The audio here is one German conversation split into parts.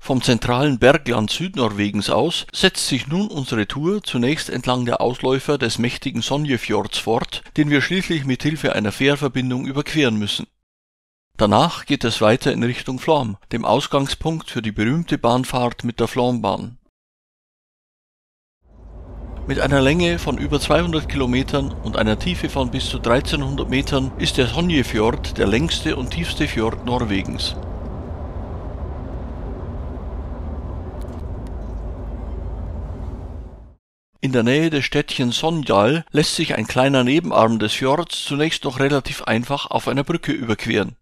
Vom zentralen Bergland Südnorwegens aus setzt sich nun unsere Tour zunächst entlang der Ausläufer des mächtigen Sonjefjords fort, den wir schließlich mit Hilfe einer Fährverbindung überqueren müssen. Danach geht es weiter in Richtung Flåm, dem Ausgangspunkt für die berühmte Bahnfahrt mit der Flåmbahn. Mit einer Länge von über 200 Kilometern und einer Tiefe von bis zu 1300 Metern ist der Sonjefjord der längste und tiefste Fjord Norwegens. In der Nähe des Städtchens Sonndal lässt sich ein kleiner Nebenarm des Fjords zunächst noch relativ einfach auf einer Brücke überqueren.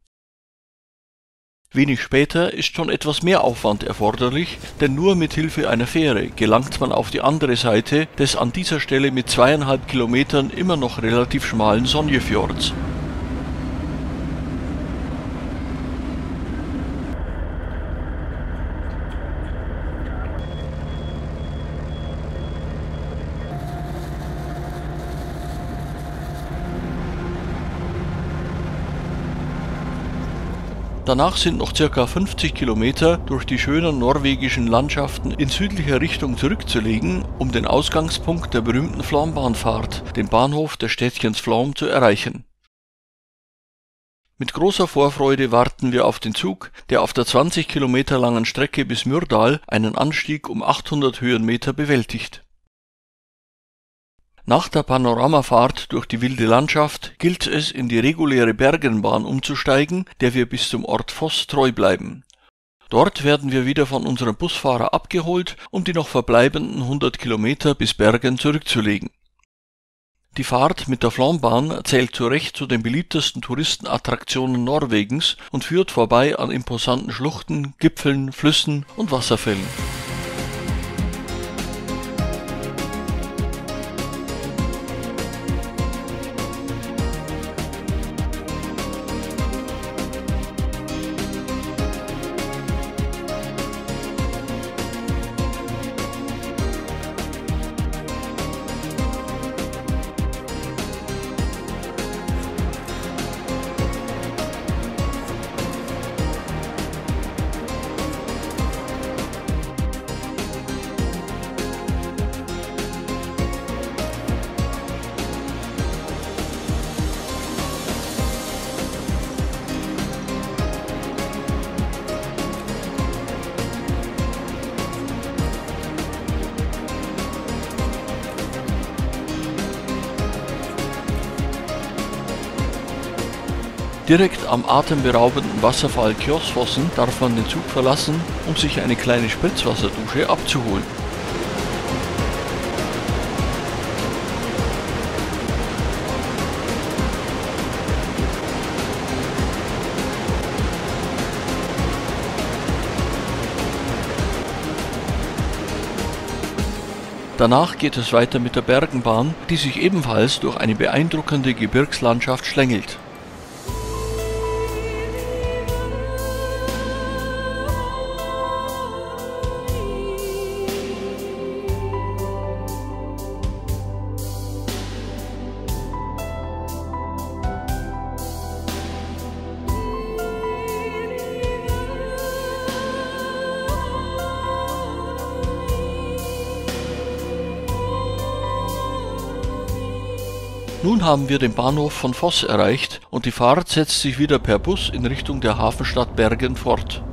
Wenig später ist schon etwas mehr Aufwand erforderlich, denn nur mit Hilfe einer Fähre gelangt man auf die andere Seite des an dieser Stelle mit 2,5 Kilometern immer noch relativ schmalen Sonjefjords. Danach sind noch ca. 50 Kilometer durch die schönen norwegischen Landschaften in südlicher Richtung zurückzulegen, um den Ausgangspunkt der berühmten Flåmbahnfahrt, den Bahnhof des Städtchens Flåm, zu erreichen. Mit großer Vorfreude warten wir auf den Zug, der auf der 20 Kilometer langen Strecke bis Myrdal einen Anstieg um 800 Höhenmeter bewältigt. Nach der Panoramafahrt durch die wilde Landschaft gilt es, in die reguläre Bergenbahn umzusteigen, der wir bis zum Ort Voss treu bleiben. Dort werden wir wieder von unserem Busfahrer abgeholt, um die noch verbleibenden 100 Kilometer bis Bergen zurückzulegen. Die Fahrt mit der Flåmbahn zählt zu Recht zu den beliebtesten Touristenattraktionen Norwegens und führt vorbei an imposanten Schluchten, Gipfeln, Flüssen und Wasserfällen. Direkt am atemberaubenden Wasserfall Kjosfossen darf man den Zug verlassen, um sich eine kleine Spritzwasserdusche abzuholen. Danach geht es weiter mit der Bergenbahn, die sich ebenfalls durch eine beeindruckende Gebirgslandschaft schlängelt. Nun haben wir den Bahnhof von Voss erreicht und die Fahrt setzt sich wieder per Bus in Richtung der Hafenstadt Bergen fort.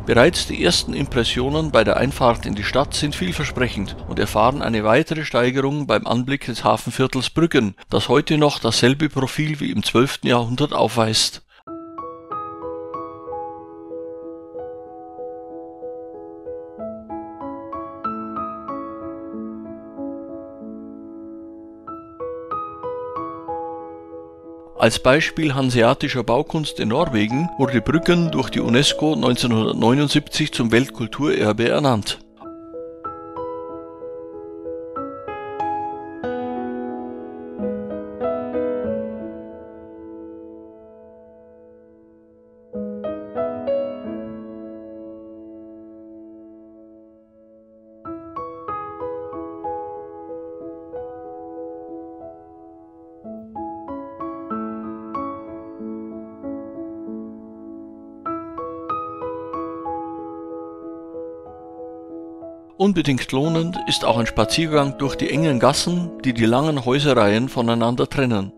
Bereits die ersten Impressionen bei der Einfahrt in die Stadt sind vielversprechend und erfahren eine weitere Steigerung beim Anblick des Hafenviertels Brüggen, das heute noch dasselbe Profil wie im 12. Jahrhundert aufweist. Als Beispiel hanseatischer Baukunst in Norwegen wurde Brüggen durch die UNESCO 1979 zum Weltkulturerbe ernannt. Unbedingt lohnend ist auch ein Spaziergang durch die engen Gassen, die die langen Häuserreihen voneinander trennen.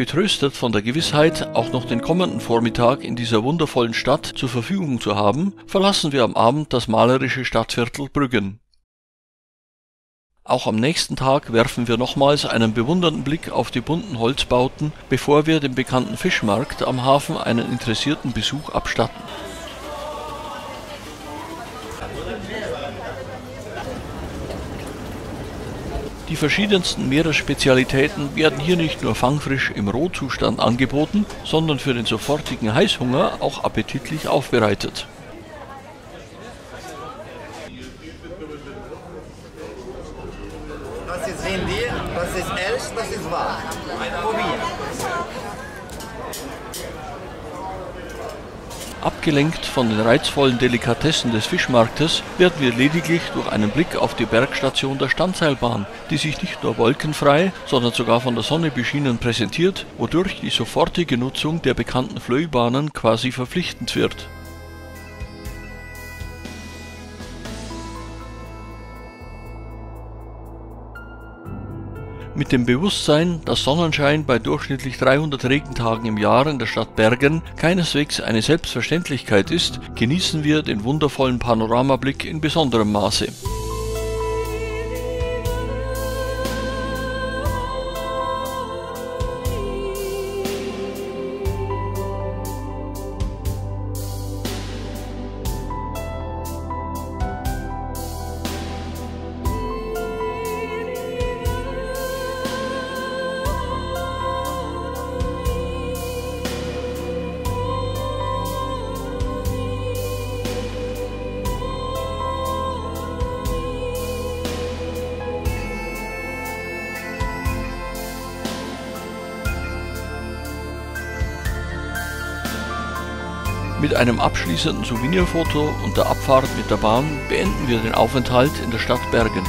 Getröstet von der Gewissheit, auch noch den kommenden Vormittag in dieser wundervollen Stadt zur Verfügung zu haben, verlassen wir am Abend das malerische Stadtviertel Brüggen. Auch am nächsten Tag werfen wir nochmals einen bewundernden Blick auf die bunten Holzbauten, bevor wir dem bekannten Fischmarkt am Hafen einen interessierten Besuch abstatten. Die verschiedensten Meeresspezialitäten werden hier nicht nur fangfrisch im Rohzustand angeboten, sondern für den sofortigen Heißhunger auch appetitlich aufbereitet. Das ist Rentier, das ist Elch, das ist Wal. Probier. Abgelenkt von den reizvollen Delikatessen des Fischmarktes werden wir lediglich durch einen Blick auf die Bergstation der Standseilbahn, die sich nicht nur wolkenfrei, sondern sogar von der Sonne beschienen präsentiert, wodurch die sofortige Nutzung der bekannten Flöibahnen quasi verpflichtend wird. Mit dem Bewusstsein, dass Sonnenschein bei durchschnittlich 300 Regentagen im Jahr in der Stadt Bergen keineswegs eine Selbstverständlichkeit ist, genießen wir den wundervollen Panoramablick in besonderem Maße. Mit einem abschließenden Souvenirfoto und der Abfahrt mit der Bahn beenden wir den Aufenthalt in der Stadt Bergen.